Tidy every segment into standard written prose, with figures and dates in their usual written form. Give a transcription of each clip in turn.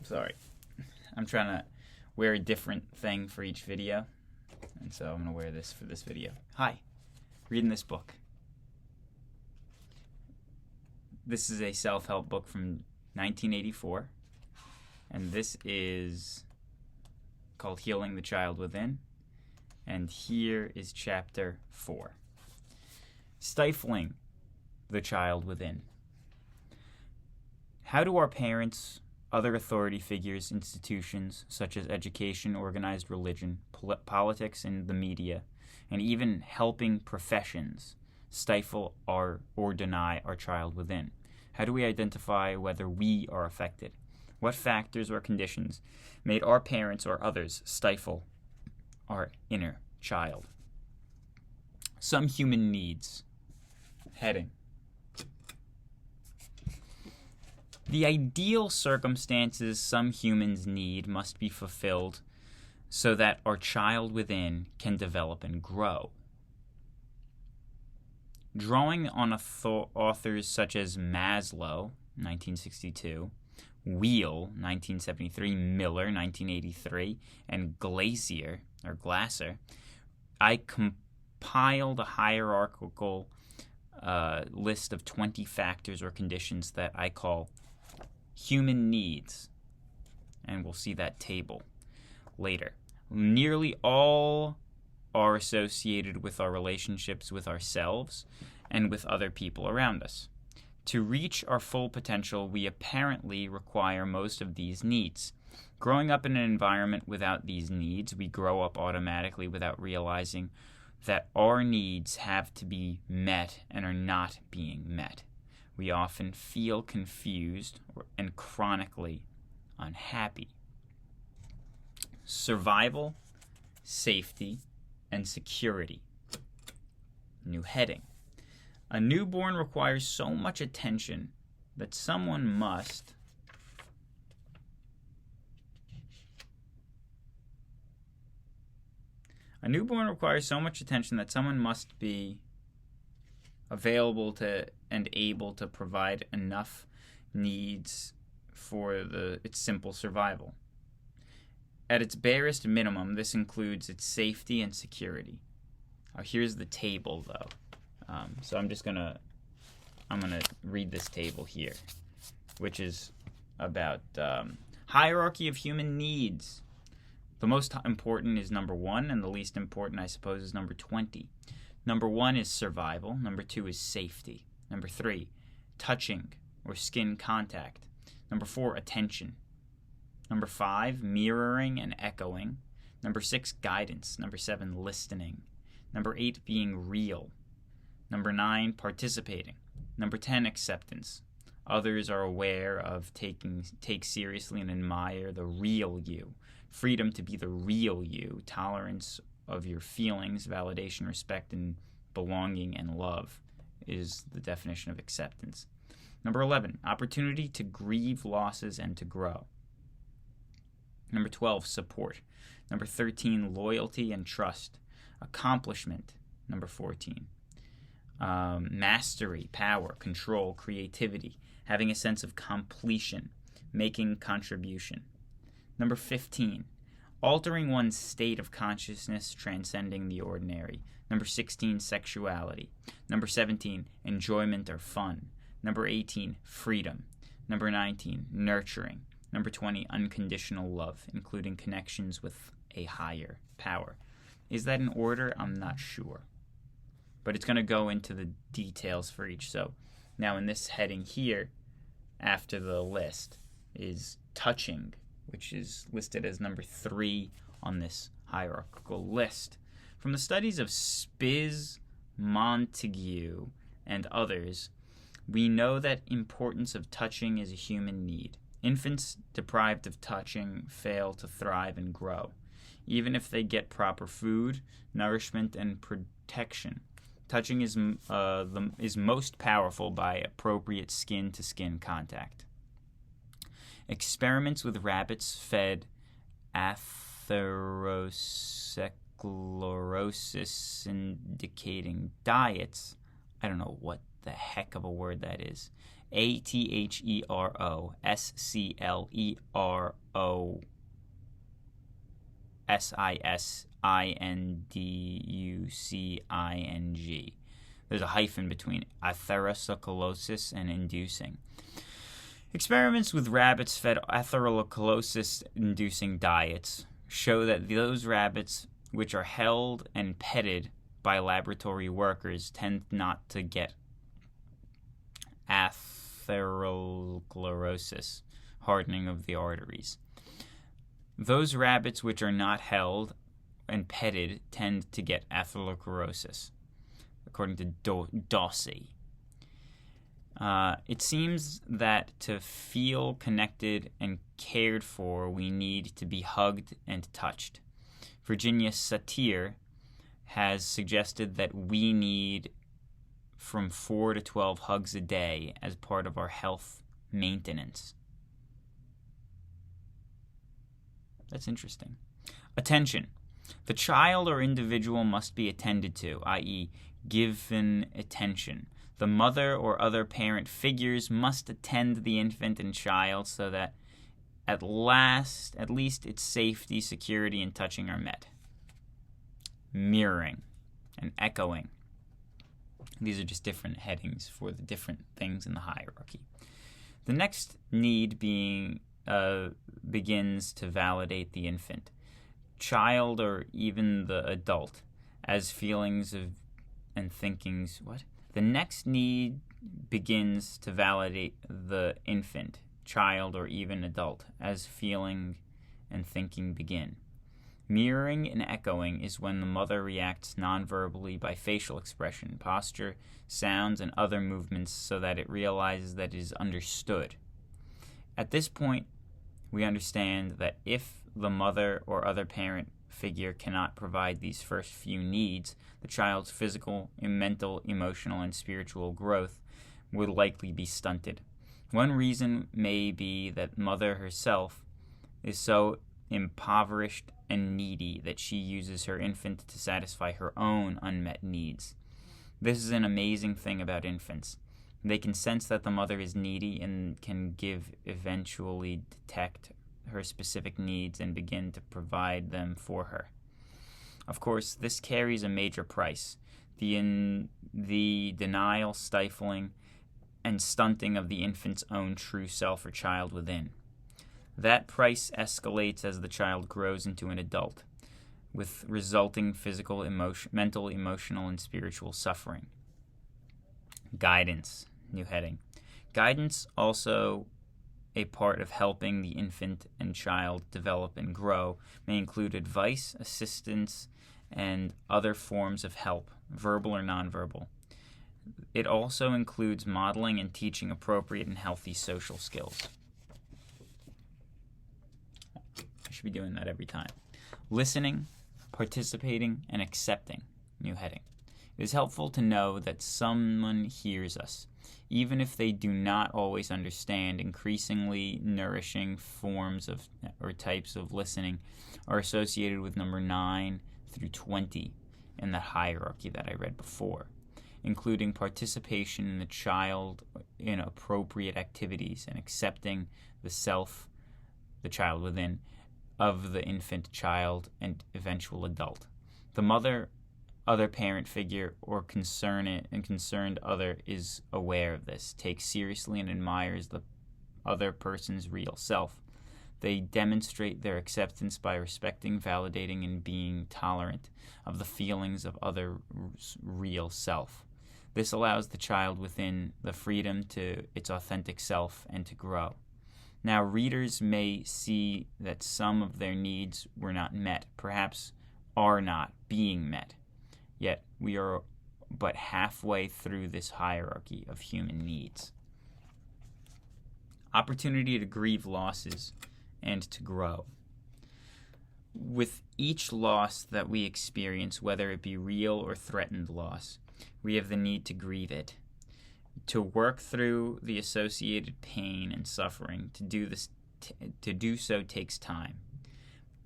Sorry. I'm trying to wear a different thing for each video. And so I'm going to wear this for this video. Hi. Reading this book. This is a self-help book from 1984. And this is called Healing the Child Within. And here is chapter 4. Stifling the Child Within. How do our parents, other authority figures, institutions such as education, organized religion, politics, and the media, and even helping professions stifle or deny our child within? How do we identify whether we are affected? What factors or conditions made our parents or others stifle our inner child? Some human needs. Heading. The ideal circumstances some humans need must be fulfilled so that our child within can develop and grow. Drawing on authors such as Maslow, 1962, Wheel, 1973, Miller, 1983, and Glasser, I compiled a hierarchical list of 20 factors or conditions that I call human needs. And we'll see that table later. Nearly all are associated with our relationships with ourselves and with other people around us. To reach our full potential, we apparently require most of these needs. Growing up in an environment without these needs, we grow up automatically without realizing that our needs have to be met and are not being met. We often feel confused and chronically unhappy. Survival, safety, and security. New heading. A newborn requires so much attention that someone must be available to and able to provide enough needs for its simple survival. At its barest minimum, this includes its safety and security. Here's the table, though. So I'm gonna read this table here, which is about hierarchy of human needs. The most important is number 1, and the least important, I suppose, is number 20. Number 1 is survival. Number 2 is safety. Number 3, touching or skin contact. Number 4, attention. Number 5, mirroring and echoing. Number 6, guidance. Number 7, listening. Number 8, being real. Number 9, participating. Number 10, acceptance. Others are aware of take seriously and admire the real you. Freedom to be the real you. Tolerance of your feelings, validation, respect, and belonging and love is the definition of acceptance. Number 11, opportunity to grieve losses and to grow. Number 12, support. Number 13, loyalty and trust. Accomplishment. Number 14. Mastery, power, control, creativity, having a sense of completion, making contribution. Number 15, altering one's state of consciousness, transcending the ordinary. Number 16, sexuality. Number 17, enjoyment or fun. Number 18, freedom. Number 19, nurturing. Number 20, unconditional love, including connections with a higher power. Is that in order? I'm not sure. But it's going to go into the details for each. So now in this heading here, after the list, is touching, which is listed as number 3 on this hierarchical list. From the studies of Spiz, Montague, and others, we know that importance of touching is a human need. Infants deprived of touching fail to thrive and grow, even if they get proper food, nourishment, and protection. Touching is most powerful by appropriate skin-to-skin contact. Experiments with rabbits fed atherosclerosis indicating diets, I don't know what the heck of a word that is, Atherosclerosis. There's a hyphen between atherosclerosis and inducing. Experiments with rabbits fed atherosclerosis-inducing diets show that those rabbits which are held and petted by laboratory workers tend not to get atherosclerosis, hardening of the arteries. Those rabbits which are not held and petted tend to get atherosclerosis, according to Dawsey. It seems that to feel connected and cared for, we need to be hugged and touched. Virginia Satir has suggested that we need from 4 to 12 hugs a day as part of our health maintenance. That's interesting. Attention. The child or individual must be attended to, i.e., given attention. The mother or other parent figures must attend the infant and child so that at least its safety, security, and touching are met. Mirroring and echoing. These are just different headings for the different things in the hierarchy. The next need begins to validate the infant, child, or even the adult as feelings of and thinkings. The next need begins to validate the infant, child, or even adult as feeling and thinking begin. Mirroring and echoing is when the mother reacts nonverbally by facial expression, posture, sounds, and other movements so that it realizes that it is understood. At this point, we understand that if the mother or other parent figure cannot provide these first few needs, the child's physical, mental, emotional, and spiritual growth would likely be stunted. One reason may be that mother herself is so impoverished and needy that she uses her infant to satisfy her own unmet needs. This is an amazing thing about infants. They can sense that the mother is needy and can eventually detect her specific needs and begin to provide them for her. Of course, this carries a major price. The denial, stifling, and stunting of the infant's own true self or child within. That price escalates as the child grows into an adult, with resulting physical, mental, emotional, and spiritual suffering. Guidance, new heading. Guidance, also a part of helping the infant and child develop and grow, may include advice, assistance, and other forms of help, verbal or nonverbal. It also includes modeling and teaching appropriate and healthy social skills. I should be doing that every time. Listening, participating, and accepting, new heading. It is helpful to know that someone hears us, even if they do not always understand. Increasingly nourishing forms of or types of listening are associated with number 9 through 20 in the hierarchy that I read before, including participation in the child in appropriate activities and accepting the self, the child within, of the infant, child, and eventual adult. The mother, other parent figure, or concerned other is aware of this, takes seriously and admires the other person's real self. They demonstrate their acceptance by respecting, validating, and being tolerant of the feelings of others' real self. This allows the child within the freedom to its authentic self and to grow. Now, readers may see that some of their needs were not met, perhaps are not being met. Yet we are but halfway through this hierarchy of human needs. Opportunity to grieve losses and to grow. With each loss that we experience, whether it be real or threatened loss, we have the need to grieve it. To work through the associated pain and suffering, to do so takes time.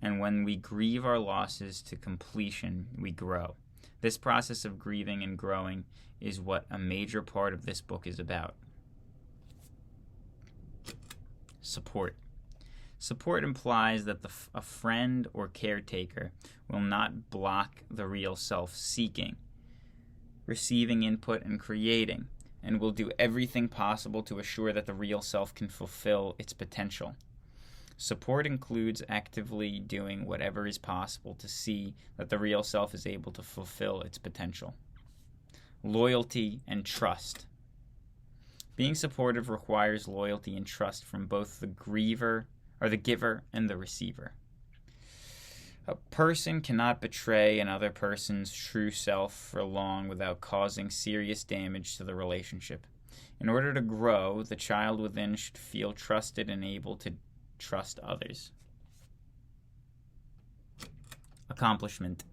And when we grieve our losses to completion, we grow. This process of grieving and growing is what a major part of this book is about. support. Support implies that a friend or caretaker will not block the real self seeking, receiving input, and creating, and will do everything possible to assure that the real self can fulfill its potential. Support includes actively doing whatever is possible to see that the real self is able to fulfill its potential. Loyalty and trust. Being supportive requires loyalty and trust from both the giver and the receiver. A person cannot betray another person's true self for long without causing serious damage to the relationship. In order to grow, the child within should feel trusted and able to trust others. Accomplishment.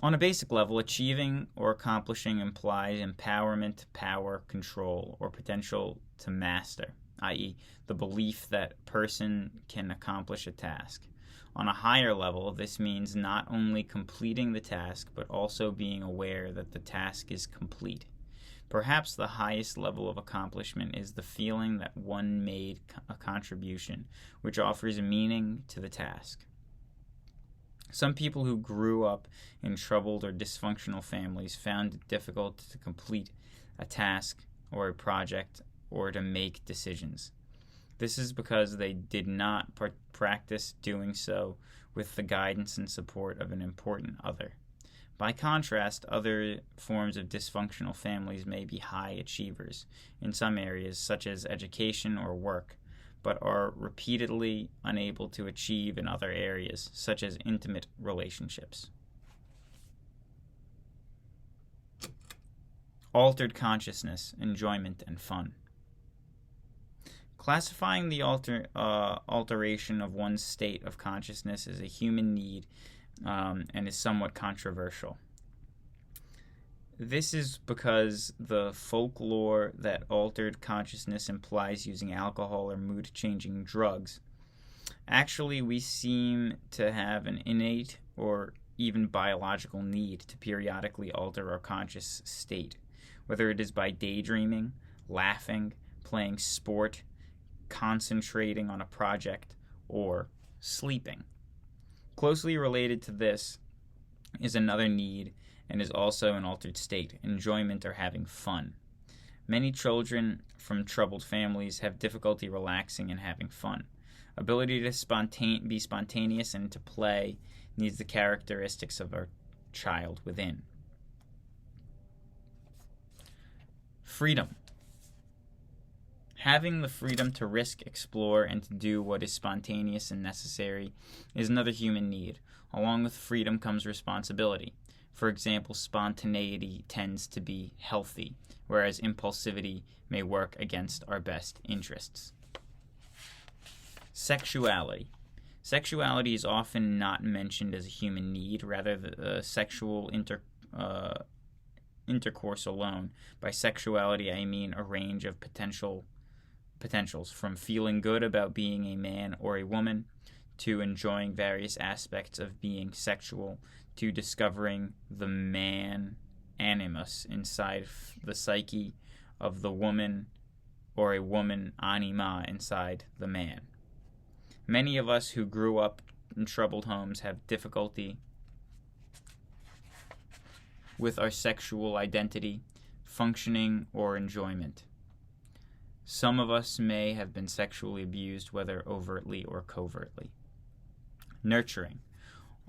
On a basic level, achieving or accomplishing implies empowerment, power, control, or potential to master, i.e., the belief that a person can accomplish a task. On a higher level, this means not only completing the task, but also being aware that the task is complete. Perhaps the highest level of accomplishment is the feeling that one made a contribution, which offers meaning to the task. Some people who grew up in troubled or dysfunctional families found it difficult to complete a task or a project or to make decisions. This is because they did not practice doing so with the guidance and support of an important other. By contrast, other forms of dysfunctional families may be high achievers in some areas, such as education or work, but are repeatedly unable to achieve in other areas, such as intimate relationships. Altered consciousness, enjoyment, and fun. Classifying the alteration of one's state of consciousness as a human need and is somewhat controversial. This is because the folklore that altered consciousness implies using alcohol or mood-changing drugs. Actually, we seem to have an innate or even biological need to periodically alter our conscious state, whether it is by daydreaming, laughing, playing sport, concentrating on a project, or sleeping. Closely related to this is another need and is also an altered state, enjoyment or having fun. Many children from troubled families have difficulty relaxing and having fun. Ability to be spontaneous and to play needs the characteristics of our child within. Freedom. Having the freedom to risk, explore, and to do what is spontaneous and necessary is another human need. Along with freedom comes responsibility. For example, spontaneity tends to be healthy, whereas impulsivity may work against our best interests. Sexuality. Sexuality is often not mentioned as a human need, rather the sexual intercourse alone. By sexuality, I mean a range of potentials, from feeling good about being a man or a woman, to enjoying various aspects of being sexual, to discovering the man animus inside the psyche of the woman, or a woman anima inside the man. Many of us who grew up in troubled homes have difficulty with our sexual identity, functioning, or enjoyment. Some of us may have been sexually abused, whether overtly or covertly. Nurturing.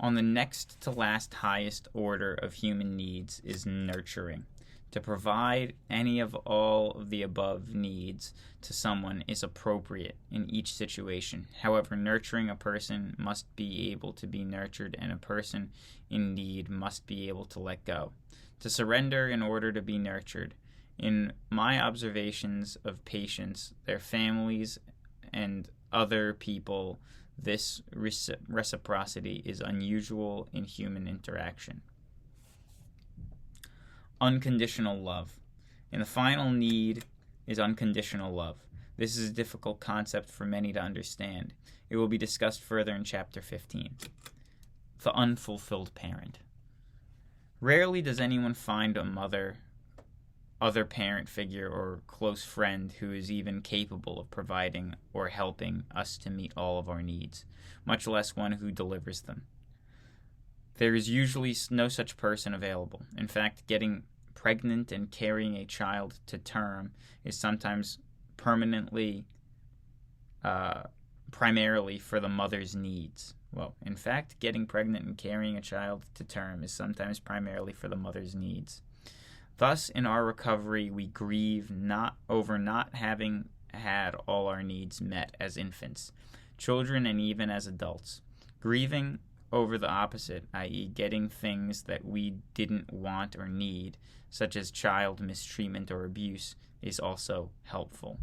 On the next to last highest order of human needs is nurturing. To provide any of all of the above needs to someone is appropriate in each situation. However, nurturing a person must be able to be nurtured, and a person in need must be able to let go. To surrender in order to be nurtured. In my observations of patients, their families, and other people, this reciprocity is unusual in human interaction. Unconditional love. And the final need is unconditional love. This is a difficult concept for many to understand. It will be discussed further in Chapter 15. The unfulfilled parent. Rarely does anyone find a mother other parent figure or close friend who is even capable of providing or helping us to meet all of our needs, much less one who delivers them. There is usually no such person available. In fact, getting pregnant and carrying a child to term is sometimes primarily for the mother's needs. Well, in fact, getting pregnant and carrying a child to term is sometimes primarily for the mother's needs. Thus, in our recovery, we grieve not having had all our needs met as infants, children, and even as adults. Grieving over the opposite, i.e., getting things that we didn't want or need, such as child mistreatment or abuse, is also helpful.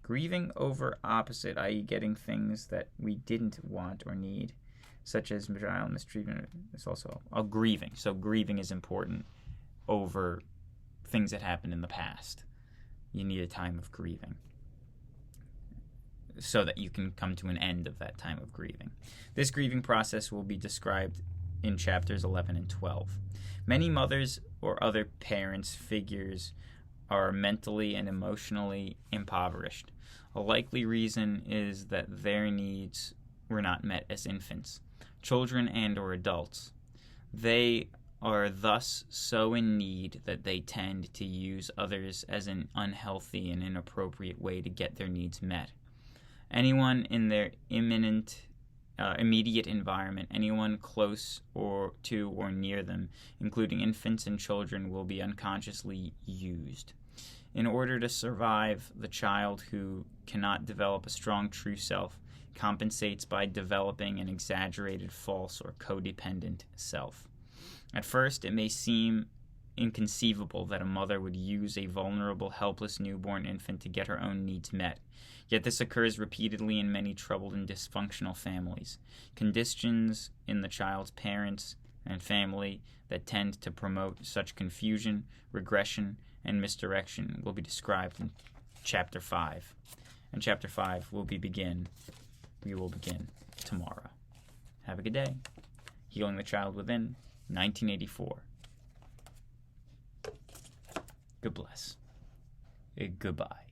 Grieving over opposite, i.e., getting things that we didn't want or need, such as child mistreatment, is also grieving. So grieving is important over things that happened in the past. You need a time of grieving so that you can come to an end of that time of grieving. This grieving process will be described in chapters 11 and 12. Many mothers or other parents figures are mentally and emotionally impoverished. A likely reason is that their needs were not met as infants, children, and or adults. They are thus so in need that they tend to use others as an unhealthy and inappropriate way to get their needs met. Anyone in their immediate environment, anyone close to or near them, including infants and children, will be unconsciously used. In order to survive, the child who cannot develop a strong true self compensates by developing an exaggerated false or codependent self. At first, it may seem inconceivable that a mother would use a vulnerable, helpless newborn infant to get her own needs met. Yet this occurs repeatedly in many troubled and dysfunctional families. Conditions in the child's parents and family that tend to promote such confusion, regression, and misdirection will be described in Chapter 5. And Chapter 5 we will begin tomorrow. Have a good day. Healing the Child Within, 1984. God bless. Goodbye.